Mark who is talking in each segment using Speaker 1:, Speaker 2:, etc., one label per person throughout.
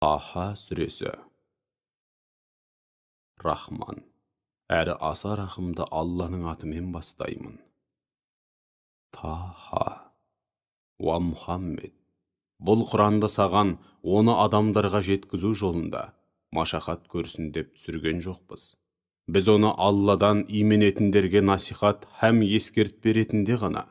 Speaker 1: Таха сүресі. Рахман, әрі аса рахымды Алланың атымен бастаймын. Таха. Уа Мұхаммед, бұл Құранды саған оны адамдарға жеткізу жолында машақат көрсін деп түсірген жоқпыз. Біз оны Алладан имен етіндерге насихат һәм ескертпе ретінде ғана,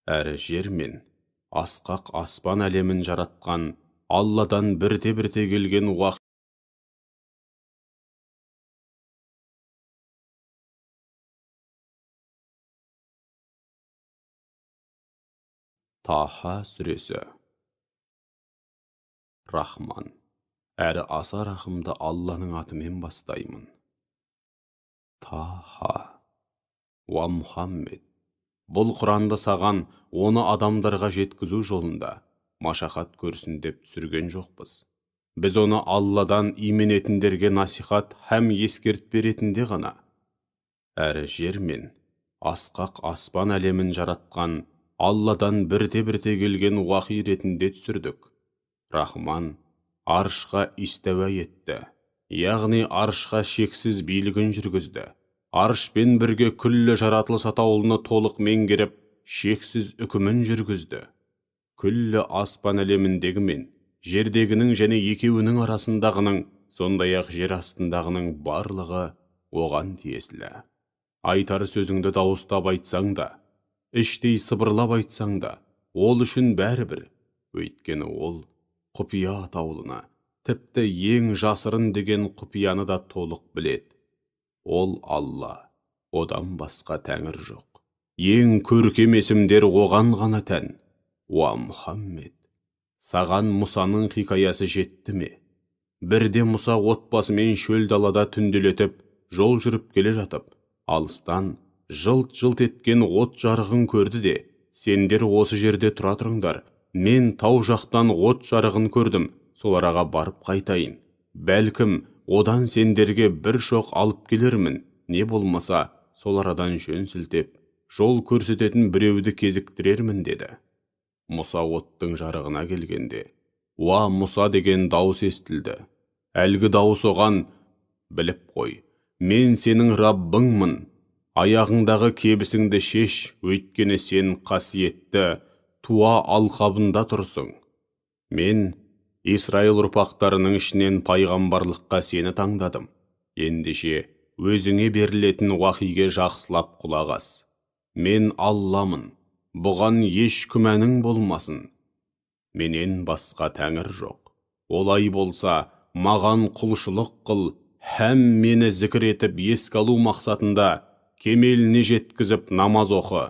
Speaker 1: әрі жер мен асқақ аспан әлемін жаратқан Алладан бірте-бірте келген уақыт. Таха сүресі. Рахман, әрі аса рахымды Алланың атымен бастаймын. Таха. Уа Мұхаммед, бұл Құранды саған оны адамдарға жеткізу жолында машақат көрсін деп түсірген жоқпыз. Біз оны Алладан имен етіндерге насихат һәм ескертпе ретінде ғана, әрі жер мен асқақ аспан әлемін жаратқан Алладан бірте-бірте келген уахи ретінде түсірдік. Рахман аршқа истауа етті, яғни аршқа шексіз билігін жүргізді. Аршпен бірге күллі жаратылыс атаулыны толық меңгеріп, шексіз үкімін жүргізді. Күллі аспан әлеміндегі мен жердегінің және екеуінің арасындағының, сондай-ақ жер астындағының барлығы оған тиесілі. Айтар сөзіңді дауыстап айтсаң да, іштей сыбырлап айтсаң да, ол үшін бәрібір. Өйткені ол құпия атаулыны, тіпті ең жасырын деген құпияны да толық біледі. Ол Алла, одан басқа тәңір жоқ. Ең көркем есімдер оған ғана тән. Уа Мұхаммед, саған Мұсаның хикаясы жетті ме? Бірде Мұса отбасымен шөл далада түнделетіп, жол жүріп келе жатып, алыстан жылт-жылт еткен от жарығын көрді де, сендер осы жерде тұра тұрыңдар, мен тау жақтан от жарығын көрдім, сол араға барып қайтайын. Бәлкім, одан сендерге бір шоқ алып келермін, не болмаса, сол арадан жөн сілтеп, жол көрсететін біреуді кезіктірермін деді. Мұса оттың жарығына келгенде, уа Мұса деген дауыс естілді. Әлгі дауыс оған, біліп қой, мен сенің Раббыңмын, аяғыңдағы кебісіңді шеш, өйткені сен қасиетті туа алқабында тұрсың. Мен Исраил ұрпақтарының ішінен пайғамбарлыққа сені таңдадым. Ендеше өзіңе берілетін уахиге жақсылап құлақ ас. Мен Алламын, бұған еш күмәнің болмасын. Менен басқа тәңір жоқ. Олай болса, маған құлшылық қыл, һәм мені зікір етіп еске алу мақсатында кемеліне жеткізіп намаз оқы.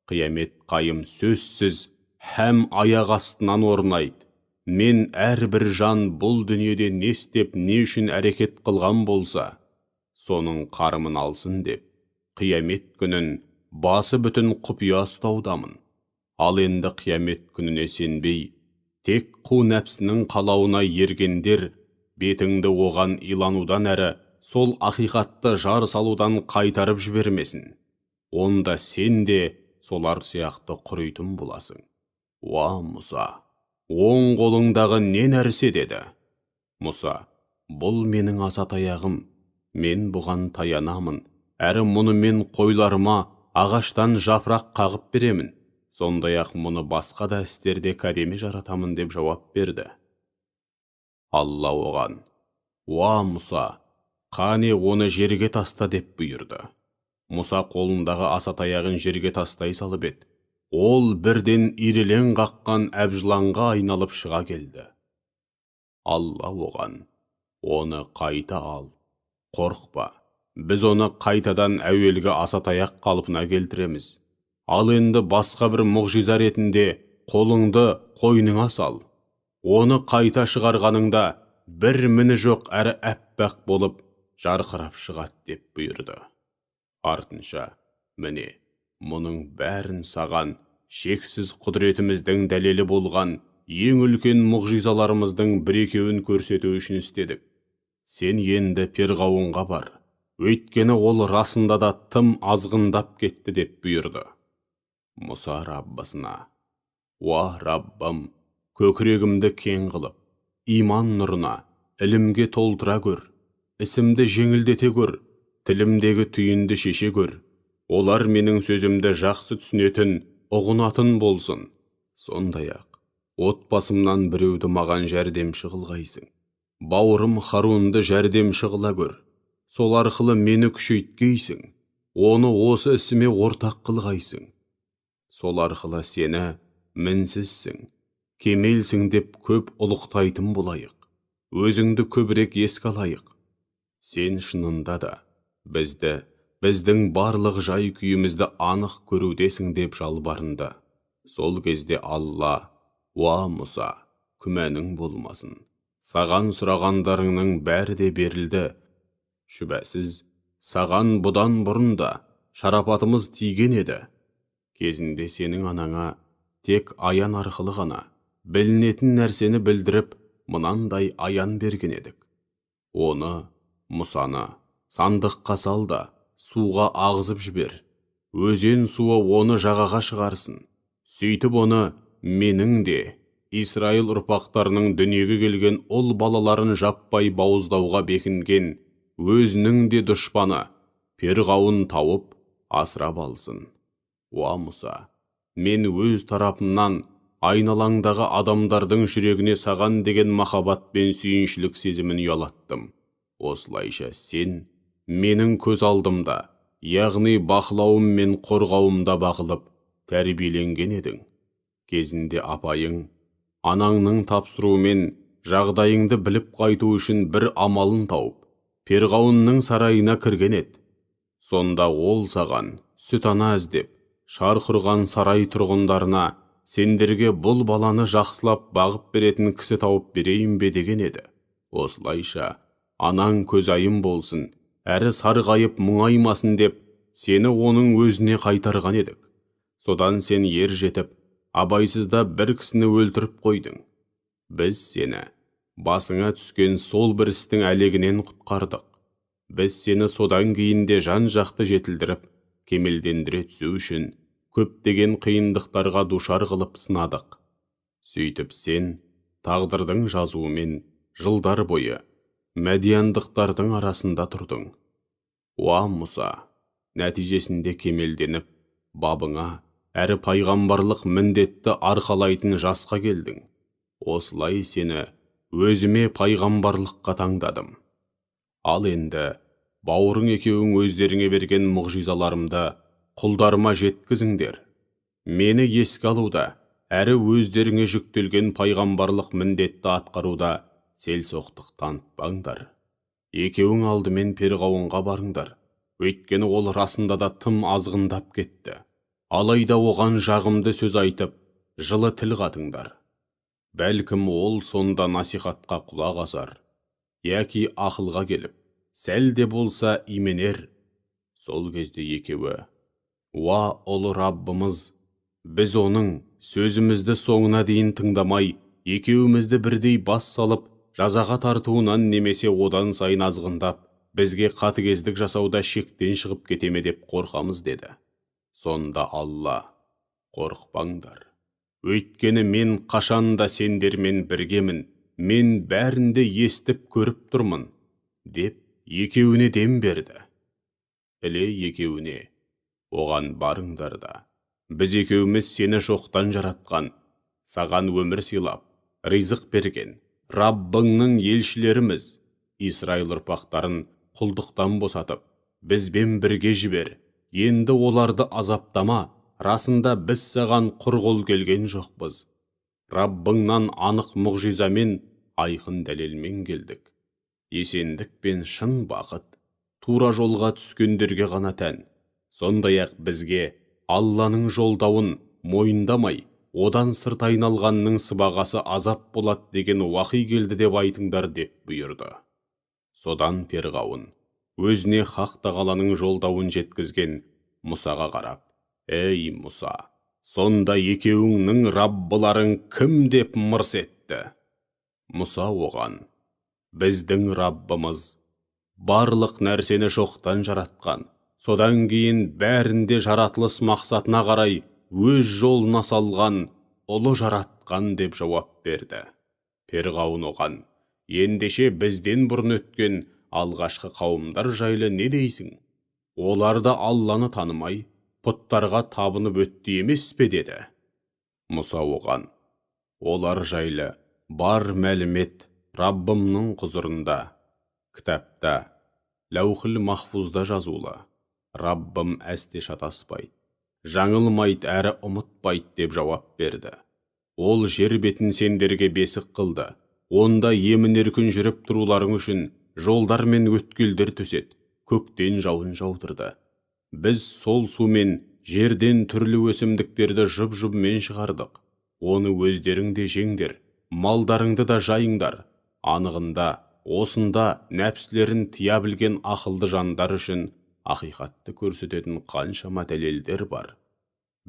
Speaker 1: Қиямет қайым сөзсіз һәм аяқ астынан орнайды. Мен әрбір жан бұл дүниеде не істеп, не үшін әрекет қылған болса, соның қарымын алсын деп, қиямет күнін басы бүтін құпия ұстаудамын. Ал енді қиямет күніне сенбей, тек қу нәпсінің қалауына ергендер, бетіңді оған иланудан әрі, сол ақиқатты жар салудан қайтарып жібермесін. Онда сен де солар сияқты құритын боласың. Уа Мұса, оң қолыңдағы не нәрсе деді? Мұса, бұл менің асатаяғым, мен бұған таянамын, әрі мұны мен қойларыма ағаштан жапырақ қағып беремін. Сондай-ақ мұны басқа да істерде кәдеме жаратамын деп жауап берді. Алла оған, уа Мұса, қане оны жерге таста деп бұйырды. Мұса қолындағы асатаяғын жерге тастай салып еді. Ол бірден ирелең қаққан әбжыланға айналып шыға келді. Алла оған, оны қайта ал, қорықпа, біз оны қайтадан әуелгі асатаяқ қалпына келтіреміз. Ал енді басқа бір мұғжиза ретінде қолыңды қойныңа сал. Оны қайта шығарғаныңда бір міні жоқ әрі әппақ болып жарқырап шығады деп бұйырды. Артынша, міне, мұның бәрін саған шексіз құдіретіміздің дәлелі болған ең үлкен мұғжизаларымыздың бір-екеуін көрсету үшін істедік. Сен енді Перғауынға бар, өйткені ол расында да тым азғындап кетті деп бұйырды. Мұса Раббысына, уа Раббым, көкірегімді кең қылып, иман нұрына, ілімге толтыра көр, ісімді жеңілдете көр, тілімдегі түйінді шеше көр. Олар менің сөзімді жақсы түсінетін, ұғынатын болсын. Сондай-ақ, отбасымнан біреуді маған жәрдемші қылғайсың. Бауырым Харунды жәрдемші қыла көр. Сол арқылы мені күшейткейсің. Оны осы ісіме ортақ қылғайсың. Сол арқылы сені мінсізсің, кемелсің деп көп ұлықтайтын болайық. Өзіңді көбірек еске алайық. Сен шынында да біздің барлық жай күйімізді анық көрудесің деп жалбарынды. Сол кезде Алла: «Уа Мұса, күмәнің болмасын. Саған сұрағандарыңның бәрі де берілді. Шүбәсіз, саған бұдан бұрын да шарапатымыз тиген еді. Кезінде сенің анаңа тек аян арқылы ғана білінетін нәрсені білдіріп, мынандай аян берген едік. Оны, Мұсаны, сандыққа сал да, суға ағызып жібер. Өзен суы оны жағаға шығарсын. Сөйтіп оны менің де, Исраил ұрпақтарының дүниеге келген ұл балаларын жаппай бауыздауға бекінген өзінің де дұшпаны Перғауын тауып асырап алсын. Уа Мұса, мен өз тарапымнан айналаңдағы адамдардың жүрегіне саған деген махаббат пен сүйіншілік сезімін ұялаттым. Осылайша сен менің көз алдымда, яғни бақылауым мен қорғауымда бағылып, тәрбиеленген едің. Кезінде апайың, анаңның тапсыруымен жағдайыңды біліп қайту үшін бір амалын тауып, Перғауынның сарайына кірген еді. Сонда ол саған сүт-ана іздеп, шарқ ұрған сарай тұрғындарына сендерге бұл баланы жақсылап бағып беретін кісі тауып берейін бе деген еді. Осылайша анаң көзайым болсын, әрі сарғайып мұңаймасын деп, сені оның өзіне қайтарған едік. Содан сен ер жетіп, абайсызда бір кісіні өлтіріп қойдың. Біз сені басыңа түскен сол бір істің әлегінен құтқардық. Біз сені содан кейін де жан жақты жетілдіріп, кемелдендіре түсу үшін көптеген қиындықтарға душар қылып сынадық. Сөйтіп сен тағдырдың жазуымен жылдар бойы мәдияндықтардың арасында тұрдың. Уа Мұса, нәтижесінде кемелденіп, бабыңа әрі пайғамбарлық міндетті арқалайтын жасқа келдің. Осылай сені өзіме пайғамбарлыққа таңдадым. Ал енді бауырың екеуің өздеріңе берген мұғжизаларымды құлдарыма жеткізіңдер. Мені еске алуда, әрі өздеріңе жүктелген пайғамбарлық міндетті атқаруда селсоқтық танытпаңдар. Екеуің алдымен Перғауынға барыңдар. Өйткені ол расында да тым азғындап кетті. Алайда оған жағымды сөз айтып, жылы тіл қатыңдар. Бәлкім ол сонда насихатқа құлақ асар, яки ақылға келіп, сәл де болса именер. Сол кезде екеуі: «Уа ұлы Раббымыз, біз оның сөзімізді соңына дейін тыңдамай, екеуімізді бірдей бас салып, жазаға тартуынан немесе одан сайын азғындап, бізге қатыгездік жасауда шектен шығып кетеме деп қорқамыз» деді. Сонда Алла: «Қорықпаңдар. Өйткені мен қашанда сендермен біргемін, мен бәрінде естіп көріп тұрмын» деп екеуіне дем берді. Іле екеуіне: «Оған барыңдар да, біз екеуміз сені шоқтан жаратқан, саған өмір сыйлап, ризық берген Раббыңның елшілеріміз, Исраил ұрпақтарын құлдықтан босатып, бізбен бірге жібер. Енді оларды азаптама, расында біз саған құр қол келген жоқпыз. Раббыңнан анық мұғжизамен, айқын дәлелмен келдік. Есендік пен шын бақыт тура жолға түскендерге ғана тән. Сондай-ақ бізге Алланың жолдауын мойындамай, одан сырт айналғанның сыбағасы азап болады деген уақи келді деп айтыңдар» деп бұйырды. Содан Перғауын өзіне Хақ тағаланың жолдауын жеткізген Мұсаға қарап: «Ей Мұса, сонда екеуіңнің Раббыларың кім?» деп мырс етті. Мұса оған: «Біздің Раббымыз барлық нәрсені шоқтан жаратқан, содан кейін бәрінде жаратылыс мақсатына қарай өз жолына салған, ұлы жаратқан» деп жауап берді. Перғауын оған: ендеше бізден бұрын өткен алғашқы қауымдар жайлы не дейсің? Олар да Алланы танымай, пұттарға табынып өтті емес пе деді. Мұса оған: олар жайлы бар мәлімет Раббымның құзырында, кітапта, ләухіл махфузда жазулы. Раббым әсте шатаспайды, жаңылмайды әрі ұмытпайды деп жауап берді. Ол жер бетін сендерге бесік қылды. Онда емін-еркін жүріп тұруларың үшін жолдар мен өткелдер төсет, көктен жауын жаудырды. Біз сол сумен жерден түрлі өсімдіктерді жұп-жұбымен шығардық. Оны өздерің де жеңдер, малдарыңды да жайыңдар. Анығында, осында нәпсілерін тия білген ақылды жандар үшін ақиқатты көрсететін қаншама дәлелдер бар.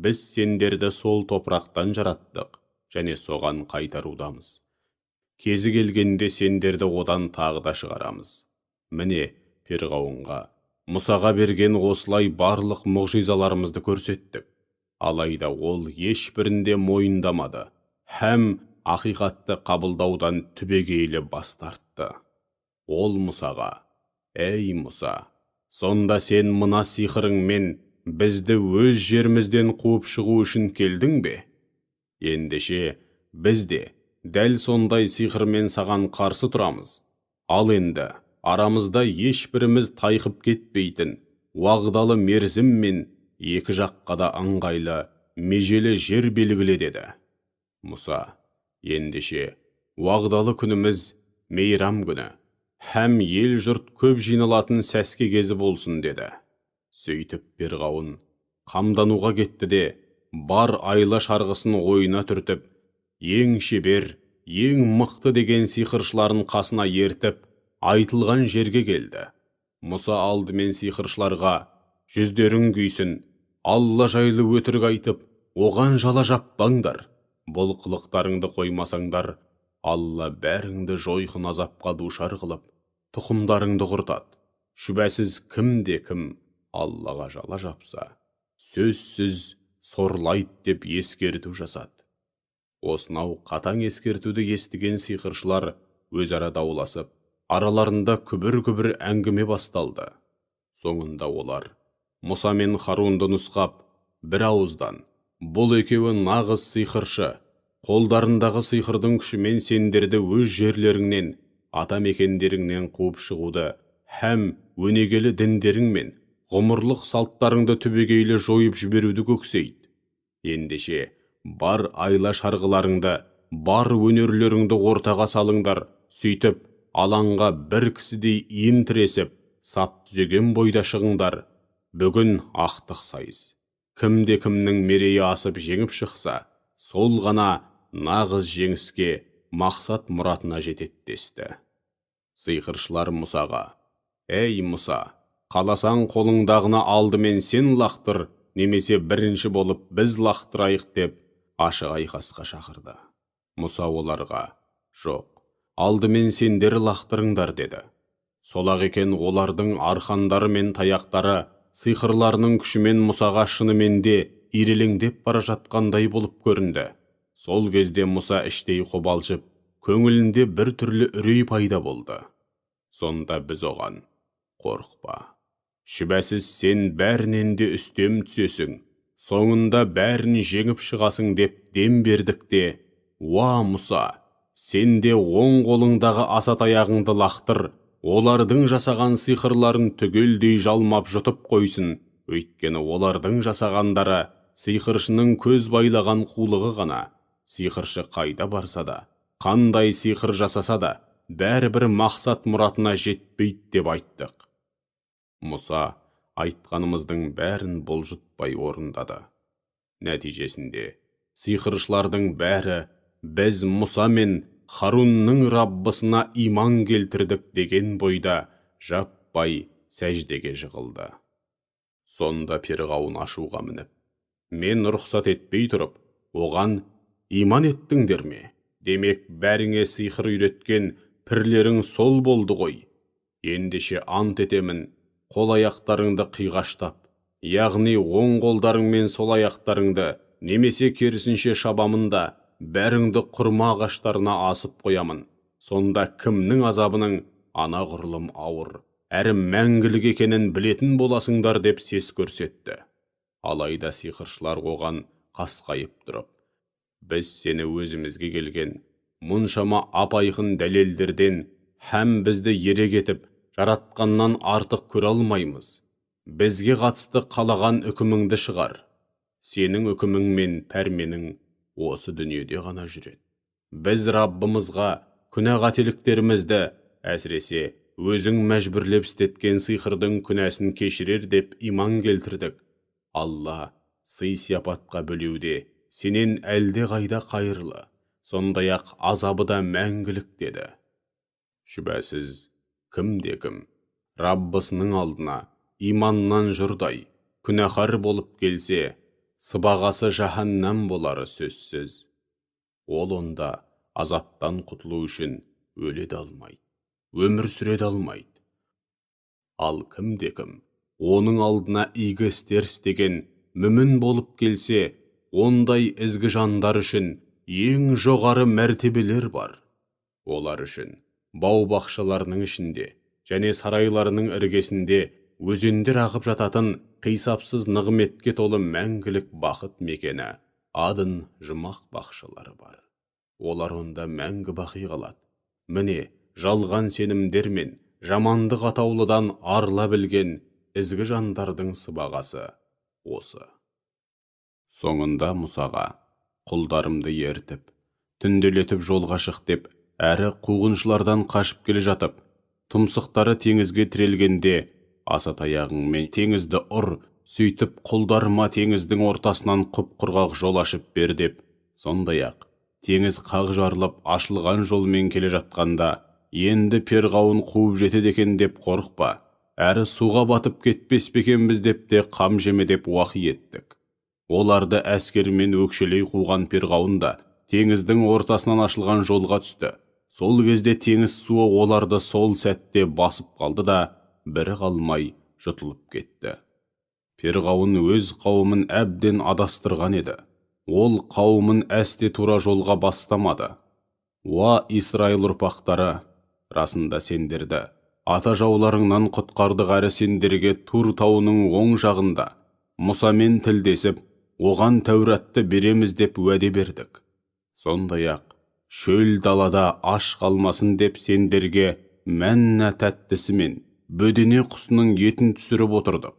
Speaker 1: Біз сендерді сол топырақтан жараттық және соған қайтарудамыз. Кезі келгенде сендерді одан тағы да шығарамыз. Міне, Перғауынға, Мұсаға берген осылай барлық мұғжизаларымызды көрсеттік. Алайда ол ешбірінде мойындамады, һәм ақиқатты қабылдаудан түбегейлі бас тартты. Ол Мұсаға: «Ей Мұса, сонда сен мына сиқырыңмен бізді өз жерімізден қуып шығу үшін келдің бе? Ендеше біз де дәл сондай сиқырмен саған қарсы тұрамыз. Ал енді арамызда ешбіріміз тайқып кетпейтін уағдалы мерзім мен екі жаққа да ыңғайлы межелі жер белгіле» деді. Мұса: ендеше уағдалы күніміз мейрам күні, һәм ел жұрт көп жиналатын сәске кезі болсын деді. Сөйтіп Перғауын қамдануға кетті де, бар айла шарғысын ойына түртіп, ең шебер, ең мықты деген сиқыршыларын қасына ертіп, айтылған жерге келді. Мұса алдымен сиқыршыларға: жүздерің күйсін, Алла жайлы өтірік айтып, оған жала жаппаңдар. Бұл қылықтарыңды қоймасаңдар, Алла бәріңді жойқын азапқа душар қылып, тұқымдарыңды құртады. Шүбәсіз кімде кім Аллаға жала жапса, сөзсіз сорлайды деп ескерту жасады. Осынау қатаң ескертуді естіген сиқыршылар өзара дауласып, араларында күбір-күбір әңгіме басталды. Соңында олар Мұса мен Харунды нұсқап, бір ауыздан: бұл екеуі нағыз сиқыршы, қолдарындағы сиқырдың күшімен сендерді өз жерлеріңнен, ата мекендеріңнен қуып шығуды, һәм өнегелі діндерің мен ғұмырлық салттарыңды түбегейлі жойып жіберуді көксейді. Ендеше бар айла шарғыларыңды, бар өнерлеріңді ортаға салыңдар, сөйтіп алаңға бір кісідей иін тіресіп, сап түзеген бойда шығыңдар. Бүгін ақтық сайыс. Кімде кімнің мерейі асып жеңіп шықса, сол ғана нағыз жеңіске, мақсат мұратына жетеді десті. Сиқыршылар Мұсаға: «Ей Мұса, қаласаң қолыңдағыны алдымен сен лақтыр, немесе бірінші болып біз лақтырайық» деп ашық айқасқа шақырды. Мұса оларға: «Жоқ, алдымен сендер лақтырыңдар» деді. Солақ екен, олардың арқандары мен таяқтары сиқырларының күшімен Мұсаға шынымен де ирелеңдеп бара жатқандай болып көрінді. Сол кезде Мұса іштей қобалжып, көңілінде бір түрлі үрей пайда болды. Сонда біз оған: «Қорықпа, шүбәсіз сен бәрінен де үстем түсесің, соңында бәрін жеңіп шығасың» деп дем бердік те: «Уа Мұса, сен де оң қолыңдағы асатаяғыңды лақтыр, олардың жасаған сиқырларын түгелдей жалмап жұтып қойсын, өйткені олардың жасағандары сиқыршының көз байлаған қулығы ғана. Сиқыршы қайда барса да, қандай сиқыр жасаса да, бәрібір мақсат мұратына жетпейді» деп айттық. Мұса айтқанымыздың бәрін бұлжытпай орындады. Нәтижесінде сиқыршылардың бәрі біз Мұса мен Харунның Раббысына иман келтірдік деген бойда жаппай сәждеге жығылды. Сонда Перғауын ашуға мініп: «Мен рұқсат етпей тұрып, оған иман еттіңдер ме? Демек бәріңе сиқыр үйреткен пірлерің сол болды ғой. Ендеше ант етемін, қол аяқтарыңды қиғаштап, яғни оң қолдарың мен сол аяқтарыңды, немесе керісінше шабамында, бәріңді құрма ағаштарына асып қоямын. Сонда кімнің азабының анағұрлым ауыр, әрі мәңгілік екенін білетін боласыңдар деп сес көрсетті. Алайда сиқыршылар оған қасқайып тұрып, біз сені өзімізге келген мұншама ап-айқын дәлелдерден һәм бізді ерек етіп, жаратқаннан артық көре алмаймыз. Бізге қатысты қалаған үкіміңді шығар. Сенің үкімің мен пәрменің осы дүниеде ғана жүреді. Біз Раббымызға күнә-қателіктерімізді, әсіресе өзің мәжбүрлеп істеткен сиқырдың күнәсін кешірер деп иман келтірдік. Алла сый-сияпатқа бөлеуде сенен әлде қайда қайырлы, сондай-ақ азабы да мәңгілік деді. Шүбәсіз, кім Раббысының алдына иманнан жұрдай, күнәһар болып келсе, сыбағасы жаһаннам болары сөзсіз. Ол онда азаптан құтылу үшін өле де алмайды, өмір сүре де алмайды. Ал кім оның алдына игі істер істеген мүмін болып келсе, ондай ізгі жандар үшін ең жоғары мәртебелер бар. Олар үшін бау-бақшаларының ішінде және сарайларының іргесінде өзендер ағып жататын қисапсыз нығметке толы мәңгілік бақыт мекені, адын жұмақ бақшалары бар. Олар онда мәңгі бақи қалады. Міне, жалған сенімдер мен жамандық атаулыдан арыла білген ізгі жандардың сыбағасы осы. Соңында Мұсаға, құлдарымды ертіп, түнделетіп жолға шық деп, әрі қуғыншылардан қашып келе жатып, тұмсықтары теңізге тірелгенде, асатаяғыңмен теңізді ұр, сөйтіп құлдарыма теңіздің ортасынан құп-құрғақ жол ашып бер деп, сондай-ақ теңіз қақ жарылып ашылған жолмен келе жатқанда, енді перғауын қуып жетеді екен деп қорықпа, әрі суға батып кетпес пе екенбіз деп те қам жеме деп уақи еттік. Оларды әскермен өкшелей қуған перғауын да теңіздің ортасынан ашылған жолға түсті. Сол кезде теңіз суы оларды сол сәтте басып қалды да, бірі қалмай жұтылып кетті. Перғауын өз қауымын әбден адастырған еді. Ол қауымын әсте тура жолға бастамады. Уа Исраил ұрпақтары, расында сендерді ата жауларыңнан құтқардық, әрі сендерге Тур тауының оң жағында Мұсамен тілдесіп, оған Тәуратты береміз деп уәде бердік. Сондай-ақ шөл далада аш қалмасын деп сендерге мәнна тәттісі мен бөдене құсының етін түсіріп отырдық.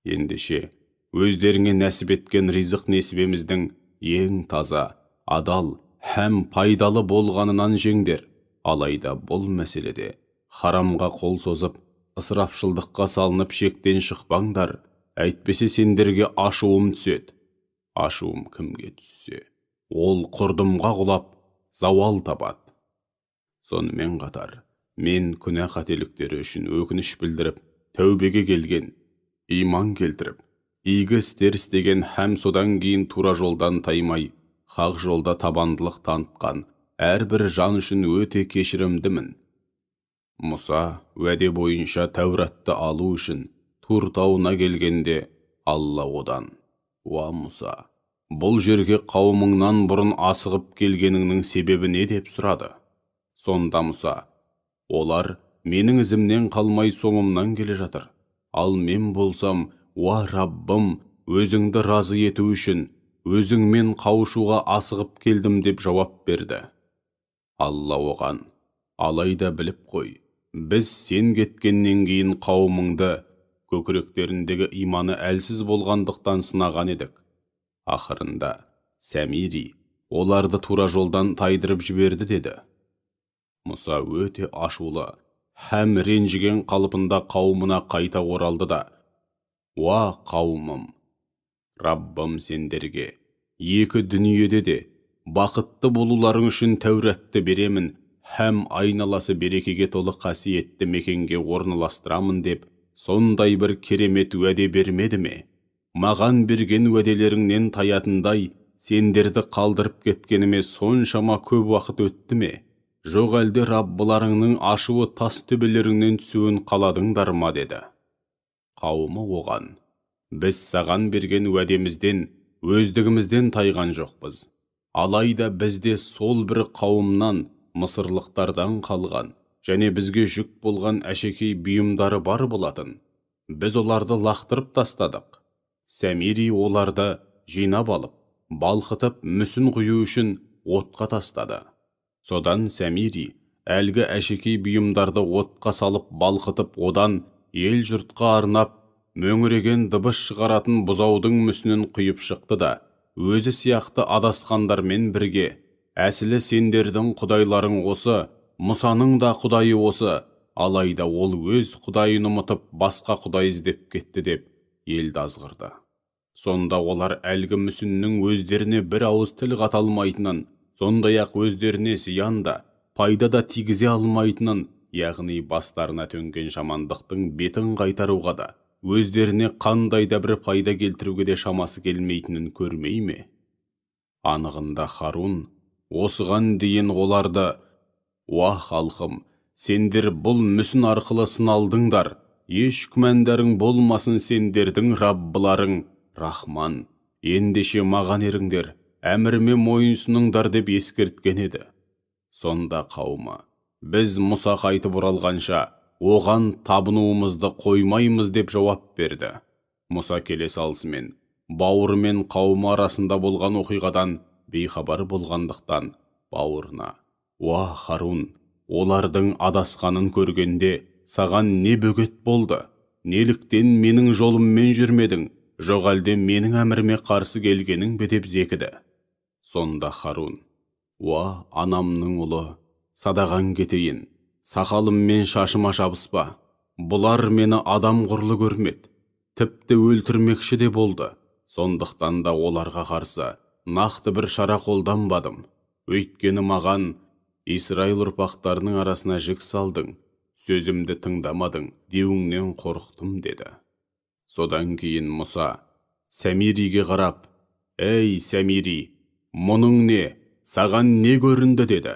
Speaker 1: Ендеше өздеріңе нәсіп еткен ризық несібеміздің ең таза, адал һәм пайдалы болғанынан жеңдер. Алайда бұл мәселеде харамға қол созып, ысырапшылдыққа салынып шектен шықпаңдар, әйтпесе сендерге ашуым түседі. Ашуым кімге түссе, ол құрдымға құлап, зауал табады. Сонымен қатар, мен күнә-қателіктері үшін өкініш білдіріп, тәубеге келген, иман келтіріп, игі істер істеген һәм содан кейін тура жолдан таймай, хақ жолда табандылық танытқан әрбір жан үшін өте кешірімдімін. Мұса уәде бойынша Тәуратты алу үшін Тур тауына келгенде, Алла одан: «Уа Мұса, бұл жерге қауымыңнан бұрын асығып келгеніңнің себебі не?» деп сұрады. Сонда Мұса: «Олар менің ізімнен қалмай соңымнан келе жатыр. Ал мен болсам, уа Раббым, өзіңді разы ету үшін өзіңмен қауышуға асығып келдім» деп жауап берді. Алла оған: «Алайда біліп қой, біз сен кеткеннен кейін қауымыңды көкіректеріндегі иманы әлсіз болғандықтан сынаған едік. Ақырында Сәмири оларды тура жолдан тайдырып жіберді» деді. Мұса өте ашулы һәм ренжіген қалпында қауымына қайта оралды да: «Уа қауымым, Раббым сендерге екі дүниеде де бақытты болуларың үшін Тәуратты беремін һәм айналасы берекеге толы қасиетті мекенге орналастырамын деп сондай бір керемет уәде бермеді ме? Маған берген уәделеріңнен таятындай сендерді қалдырып кеткеніме соншама көп уақыт өтті ме? Жоқ әлде Раббыларыңның ашуы тас төбелеріңнен түсуін қаладыңдар ма?» деді. Қауымы оған: «Біз саған берген уәдемізден өздігімізден тайған жоқпыз. Алайда бізде сол бір қауымнан, мысырлықтардан қалған, және бізге жүк болған әшекей бұйымдары бар болатын. Біз оларды лақтырып тастадық. Сәмири оларды жинап алып, балқытып мүсін құю үшін отқа тастады. Содан Сәмири әлгі әшекей бұйымдарды отқа салып балқытып, одан ел жұртқа арнап, мөңіреген дыбыс шығаратын бұзаудың мүсінін құйып шықты да, өзі сияқты адасқандармен бірге, әсілі сендердің құдайларың осы, Мұсаның да құдайы осы, алайда ол өз құдайын ұмытып, басқа құдай іздеп кетті деп елді азғырды. Сонда олар әлгі мүсіннің өздеріне бір ауыз тіл қата алмайтынын, сондай-ақ өздеріне зиян да, пайда да тигізе алмайтынын, яғни бастарына төнген жамандықтың бетін қайтаруға да, өздеріне қандай да бір пайда келтіруге де шамасы келмейтінін көрмей ме? Анығында Харун осыған дейін оларды: «Уа халқым, сендер бұл мүсін арқылы сыналдыңдар, еш күмәндарың болмасын, сендердің Раббыларың Рахман, ендеше маған еріңдер, әміріме мойынсұныңдар» деп ескерткен еді. Сонда қауымы: «Біз Мұса қайтып оралғанша оған табынуымызды қоймаймыз» деп жауап берді. Мұса келе салысымен бауыры мен қауымы арасында болған оқиғадан бейхабар болғандықтан бауырына: «Уа Харун, олардың адасқанын көргенде саған не бөгет болды? Неліктен менің жолыммен жүрмедің? Жоқ әлде менің әміріме қарсы келгенің бе?» деп зекіді. Сонда Харун: «Уа анамның ұлы, садаған кетейін, сақалым мен шашыма жабыспа. Бұлар мені адам құрлы көрмеді, тіпті өлтірмекші де болды. Сондықтан да оларға қарсы нақты бір шара қолданбадым. Өйткені маған Исраил ұрпақтарының арасына жік салдың, сөзімді тыңдамадың деуіңнен қорықтым» деді. Содан кейін Мұса Сәмириге қарап: «Ей Сәмири, мұның не? Саған не көрінді?» деді.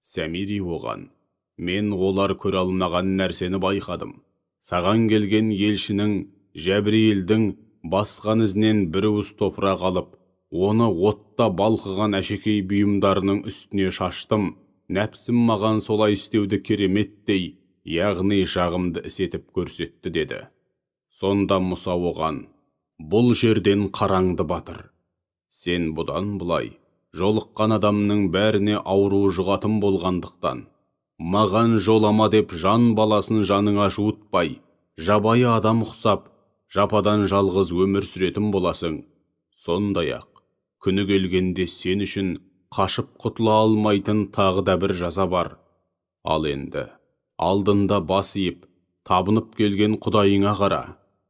Speaker 1: Сәмири оған: «Мен олар көре алмаған нәрсені байқадым. Саған келген елшінің, Жәбірейілдің басқан ізінен бір уыс топырақ алып, оны отта балқыған әшекей бұйымдарының үстіне шаштым. Нәпсім маған солай істеуді кереметтей, яғни жағымды іс етіп көрсетті» деді. Сонда Мұса оған: «Бұл жерден қараңды батыр. Сен бұдан бұлай жолыққан адамның бәріне ауру жұғатын болғандықтан, маған жолама деп жан баласын жаныңа жуытпай, жабайы адам ұқсап, жападан жалғыз өмір сүретін боласың. Сондай-ақ, күні келгенде сен үшін қашып құтыла алмайтын тағы да бір жаза бар. Ал енді, алдында бас иіп, табынып келген құдайыңа қара.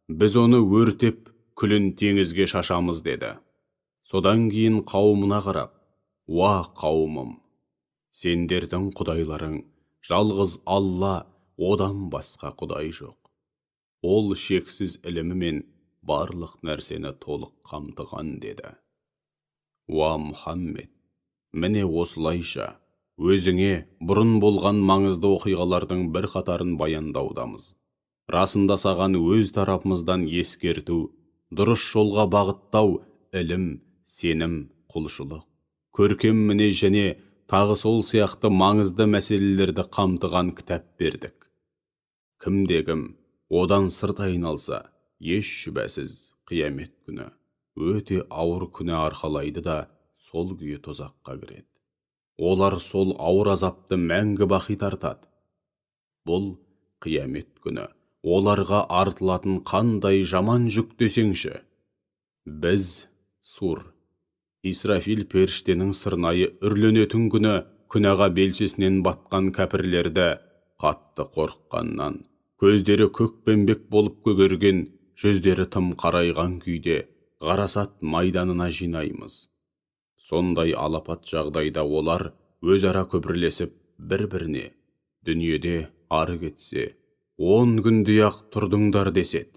Speaker 1: Біз оны өртеп, күлін теңізге шашамыз» деді. Содан кейін қауымына қарап: «Уа қауымым, сендердің құдайларың жалғыз Алла, одан басқа құдай жоқ. Ол шексіз ілімі мен барлық нәрсені толық қамтыған» деді. «Уа Мұхаммед, міне осылайша өзіңе бұрын болған маңызды оқиғалардың бір қатарын баяндаудамыз. Расында саған өз тарапымыздан ескерту, дұрыс жолға бағыттау, ілім, сенім, құлшылық, көркем мінез және тағы сол сияқты маңызды мәселелерді қамтыған кітап бердік. Кімде-кім одан сырт айналса, еш шүбәсіз қиямет күні өте ауыр күні арқалайды да сол күйі тозаққа кіреді. Олар сол ауыр азапты мәңгі бақи тартады. Бұл қиямет күні оларға артылатын қандай жаман жүк десеңші. Біз Сур, Исрафил періштенің сырнайы үрленетін күні күнәға белшесінен батқан кәпірлерді қатты қорыққаннан, көздері көкпеңбек болып көгерген, жүздері тым қарайған күйде ғарасат майданына жинаймыз. Сондай алапат жағдайда олар өзара көпірлесіп бір-біріне: дүниеде ары кетсе, 10 күндей-ақ тұрдыңдар деседі.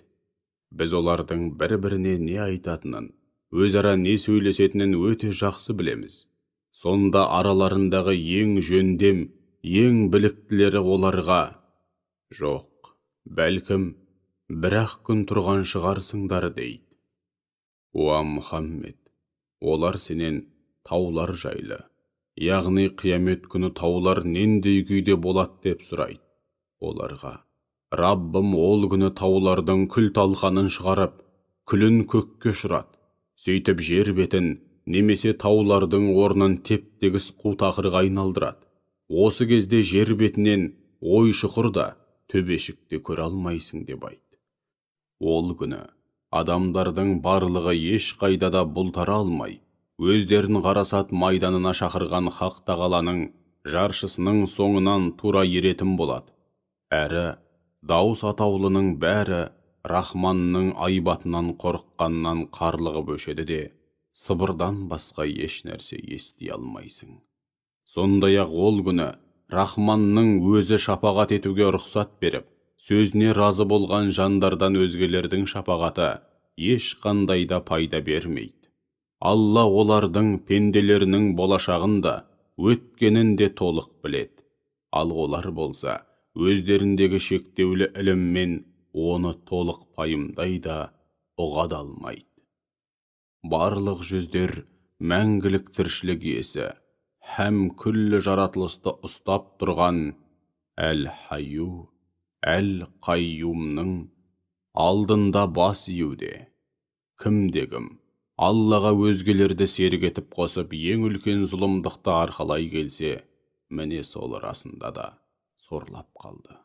Speaker 1: Біз олардың бір-біріне не айтатынын, өзара не сөйлесетінін өте жақсы білеміз. Сонда араларындағы ең жөндем, ең біліктілері оларға: жоқ, бәлкім, бір-ақ күн тұрған шығарсыңдар дейді. Уа Мұхаммед, олар сенен таулар жайлы. Яғни қиямет күні таулар нендей күйде болады деп сұрайды. Оларға Раббым ол күні таулардың күл талқанын шығарып, күлін көкке ұшырады. Сөйтіп жер бетін немесе таулардың орнын теп-тегіс қу тақырға айналдырады. Осы кезде жер бетінен ой шұқыр да, төбешікте көре алмайсың деп айтты. Ол күні адамдардың барлығы еш қайдада бұлтара алмай, өздерін қарасат майданына шақырған Хақ Тағаланың жаршысының соңынан тура еретін болады. Әрі дауыс атаулының бәрі Рахманның айбатынан қорыққаннан қарлығып өшеді де, сыбырдан басқа еш нәрсе ести алмайсың. Сондай-ақ ол күні Рахманның өзі шапағат етуге рұқсат беріп, сөзіне разы болған жандардан өзгелердің шапағаты ешқандай да пайда бермейді. Алла олардың пенделерінің болашағын да, өткенін де толық біледі. Ал олар болса, өздеріндегі шектеулі іліммен оны толық пайымдай да, ұға да алмайды. Барлық жүздер мәңгілік тіршілік иесі, һәм күллі жаратылысты ұстап тұрған Әл-Хайю, Әл-Қайюмның алдында бас июде. Кімде-кім Аллаға өзгелерді серік етіп қосып, ең үлкен зұлымдықты арқалай келсе, міне сол расында да сорлап қалды.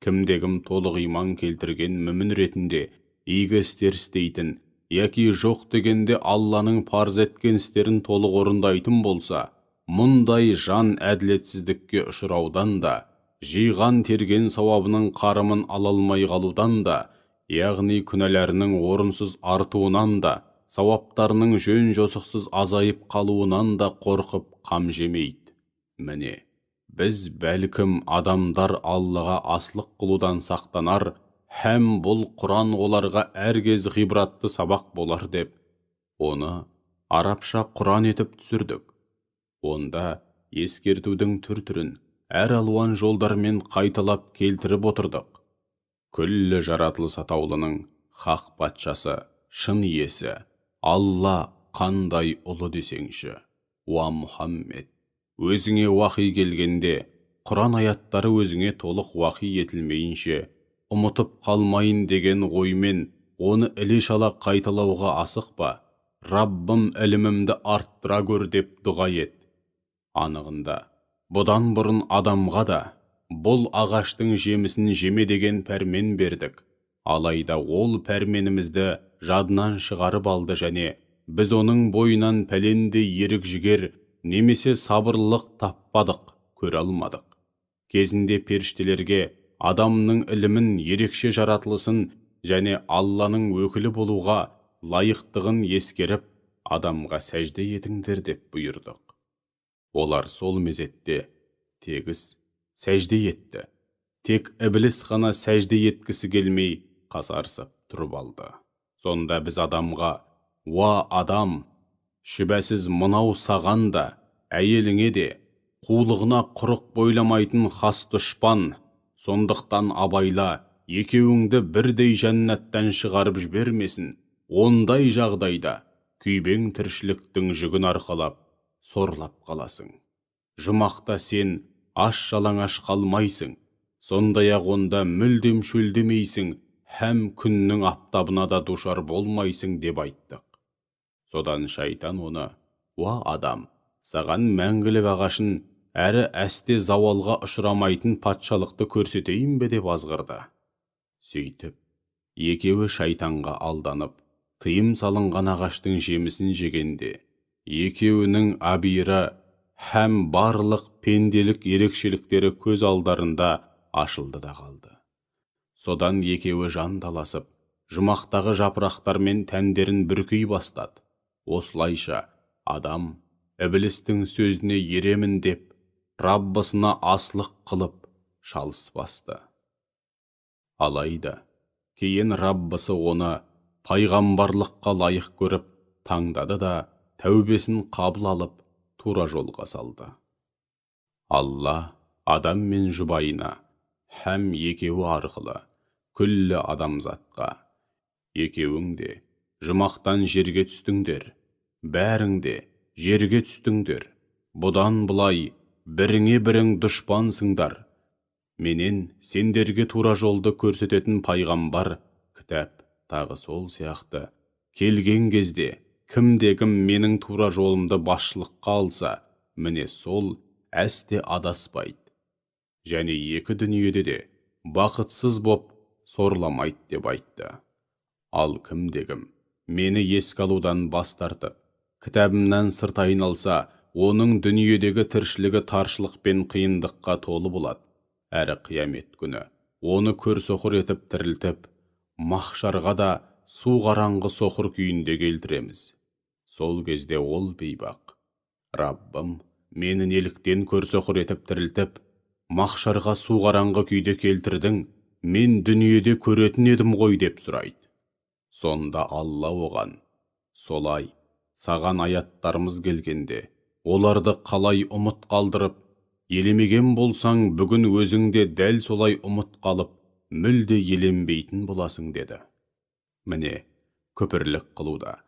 Speaker 1: Кімде-кім толық иман келтірген мүмін ретінде игі істер істейтін, яки жоқ дегенде Алланың парыз еткен істерін толық орындайтын болса, мұндай жан әділетсіздікке ұшыраудан да, жиған терген сауабының қарымын ала алмай қалудан да, яғни күнәләрінің орынсыз артуынан да, сауаптарының жөн жосықсыз азайып қалуынан да қорқып қам жемейді. Міне, біз бәлкім адамдар Аллаға аслық қылудан сақтанар, һәм бұл Құран оларға әркез ғибратты сабақ болар деп, оны арабша Құран етіп түсірдік. Онда ескертудің түр-түрін әр алуан жолдармен қайталап келтіріп отырдық. Күллі жаратылыс атаулының хақ патшасы, шын иесі, Алла қандай ұлы десеңші. Уа Мұхаммед, өзіңе уахи келгенде, Құран аяттары өзіңе толық уахи етілмейінше, ұмытып қалмайын деген оймен оны іле-шала қайталауға асықпа. Раббым ілімімді арттыра көр деп дұға ет. Анығында, бұдан бұрын адамға да, бұл ағаштың жемісін жеме деген пәрмен бердік. Алайда ол пәрменімізді жадынан шығарып алды және біз оның бойынан пәленде ерік жігер немесе сабырлық таппадық, көре алмадық. Кезінде періштелерге адамның ілімін, ерекше жаратылысын және Алланың өкілі болуға лайықтығын ескеріп, адамға сәжде етіңдер деп бұйырдық. Олар сол мезетте тегіс сәжде етті. Тек ібліс қана сәжде еткісі келмей қасарсып тұрып алды. Сонда біз адамға, уа адам, шүбәсіз мынау саған да, әйеліңе де, қулығына құрық бойламайтын хас дұшпан, сондықтан абайла, екеуіңді бірдей жәннаттан шығарып жібермесін. Ондай жағдайда күйбең тіршіліктің жүгін арқалап, сорлап қаласың. Жұмақта сен аш-жалаңаш қалмайсың, сондай-ақ онда мүлдем шөлдемейсің, һәм күннің аптабына да душар болмайсың деп айттық. Содан шайтан оны, уа адам, саған мәңгілік ағашын әрі әсте зауалға ұшырамайтын патшалықты көрсетейін бе деп азғырды. Сөйтіп, екеуі шайтанға алданып, тыйым салынған ағаштың жемісін жегенде, екеуінің абиры һәм барлық пенделік ерекшеліктері көз алдарында ашылды да қалды. Содан екеуі жан таласып, жұмақтағы жапырақтар мен тәндерін бүркей бастады. Осылайша адам іблістің сөзіне еремін деп, Раббысына аслық қылып шалыс басты. Алайда, кейін Раббысы оны пайғамбарлыққа лайық көріп, таңдады да тәубесін қабыл алып, тура жолға салды. Алла адам мен жұбайына, һәм екеуі арқылы, күллі адамзатқа, екеуің де жұмақтан жерге түстіңдер, бәрің де жерге түстіңдер. Бұдан бұлай біріңе бірің дұшпансыңдар. Менен сендерге тура жолды көрсететін пайғамбар, кітап тағы сол сияқты келген кезде кімде-кім менің тура жолымды басшылыққа алса, міне сол әсте адаспайды. Және екі дүниеде де бақытсыз боп сорламайды деп айтты. Ал кімде-кім мені еске алудан бас тартып, кітабымнан сырт айналса, оның дүниедегі тіршілігі таршылық пен қиындыққа толы болады. Әрі қиямет күні оны көрсоқыр етіп тірілтіп, махшарға да су қараңғы соқыр күйінде келтіреміз. Сол кезде ол бейбақ: Раббым, мені неліктен көрсоқыр етіп тірілтіп, махшарға су қараңғы күйде келтірдің, мен дүниеде көретін едім ғой деп сұрайды. Сонда Алла оған: солай, саған аяттарымыз келгенде, оларды қалай ұмыт қалдырып, елемеген болсаң, бүгін өзіңде дәл солай ұмыт қалып, мүлде еленбейтін боласың деді. Міне, күпірлік қылуда,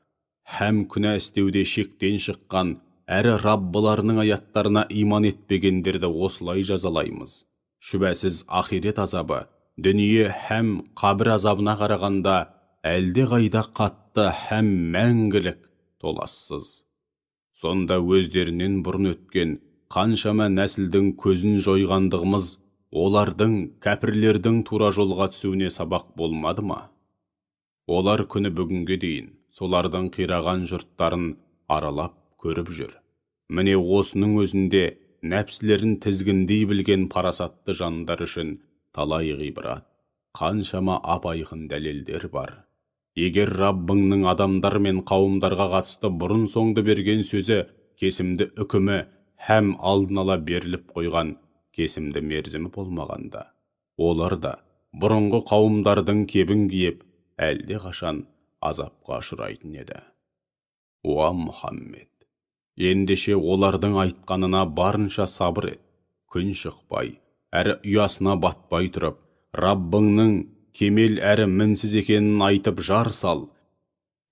Speaker 1: һәм күнә істеуде шектен шыққан, әрі Раббыларының аяттарына иман етпегендерді осылай жазалаймыз. Шүбәсіз ақирет азабы, дүние һәм қабір азабына қарағанда, әлде қайда қатты һәм мәңгілік толассыз. Сонда өздерінен бұрын өткен қаншама нәсілдің көзін жойғандығымыз олардың, кәпірлердің тура жолға түсуіне сабақ болмады ма? Олар күні бүгінге дейін солардың қираған жұрттарын аралап көріп жүр. Міне осының өзінде нәпсілерін тізгіндей білген парасатты жандар үшін талай ғибрат, қаншама ап-айқын дәлелдер бар. Егер Раббыңның адамдар мен қауымдарға қатысты бұрын соңды берген сөзі, кесімді үкімі һәм алдын ала беріліп қойған кесімді мерзімі болмағанда, олар да бұрынғы қауымдардың кебін киіп, әлде қашан азапқа ұшырайтын еді. Уа Мұхаммед, ендеше олардың айтқанына барынша сабыр ет, күн шықпай, әрі ұясына батпай тұрып, Раббыңның кемел әрі мінсіз екенін айтып жар сал.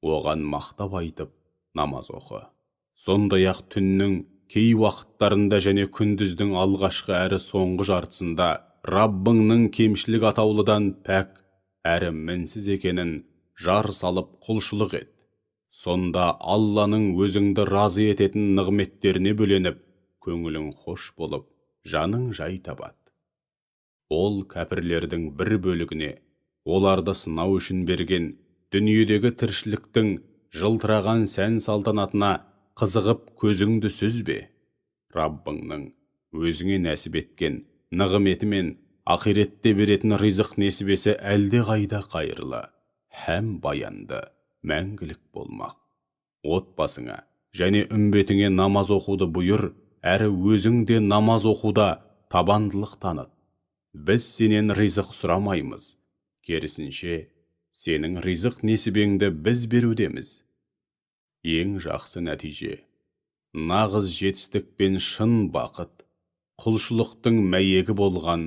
Speaker 1: Оған мақтап айтып, намаз оқы. Сондай-ақ түннің кей уақыттарында және күндіздің алғашқы әрі соңғы жартысында Раббыңның кемшілік атаулыдан пәк әрі мінсіз екенін жар салып құлшылық ет. Сонда Алланың өзіңді разы ететін нығметтеріне бөленіп, көңілің хош болып, жаның жай табады. Ол кәпірлердің бір бөлігіне, оларды сынау үшін берген дүниедегі тіршіліктің жылтыраған сән салтанатына қызығып көзіңді сүзбе. Раббыңның өзіңе нәсіп еткен нығметі мен ақиретте беретін ризық несібесі әлде қайда қайырлы, һәм баянды, мәңгілік болмақ. Отбасыңа және үмбетіңе намаз оқуды бұйыр, әрі өзің де намаз оқуда табандылық таныт. Біз сенен ризық сұрамаймыз. Керісінше, сенің ризық несібеңді біз берудеміз. Ең жақсы нәтиже, нағыз жетістік пен шын бақыт, құлшылықтың мәйегі болған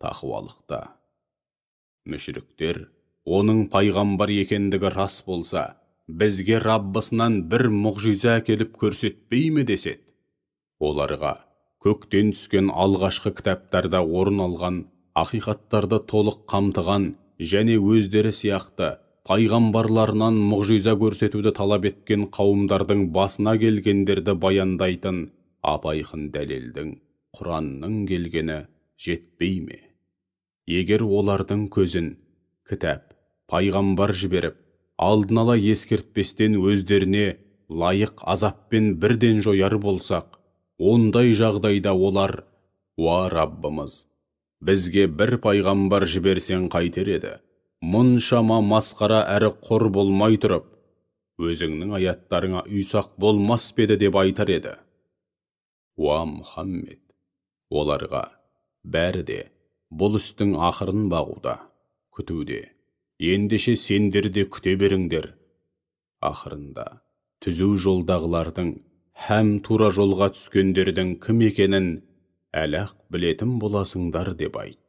Speaker 1: тақуалықта. Мүшіріктер, оның пайғамбар екендігі рас болса, бізге Раббысынан бір мұғжиза әкеліп көрсетпей ме деседі. Оларға көктен түскен алғашқы кітаптарда орын алған, ақиқаттарды толық қамтыған және өздері сияқты пайғамбарларынан мұғжиза көрсетуді талап еткен қауымдардың басына келгендерді баяндайтын ап-айқын дәлелдің, Құранның келгені жетпей ме? Егер олардың көзін кітап, пайғамбар жіберіп, алдын ала ескертпестен өздеріне лайық азаппен бірден жояр болсақ, ондай жағдайда олар: уа Раббымыз, бізге бір пайғамбар жіберсең қайтер еді? Мұншама масқара әрі қор болмай тұрып, өзіңнің аяттарыңа ұйсақ болмас педі деп айтар еді. Уа Мұхаммед, оларға бәрі де бұл істің ақырын бағуда, күтуде. Ендеше сендер де күте беріңдер. Ақырында түзу жолдағылардың һәм тура жолға түскендердің кім екенін әлі-ақ білетін боласыңдар деп айт.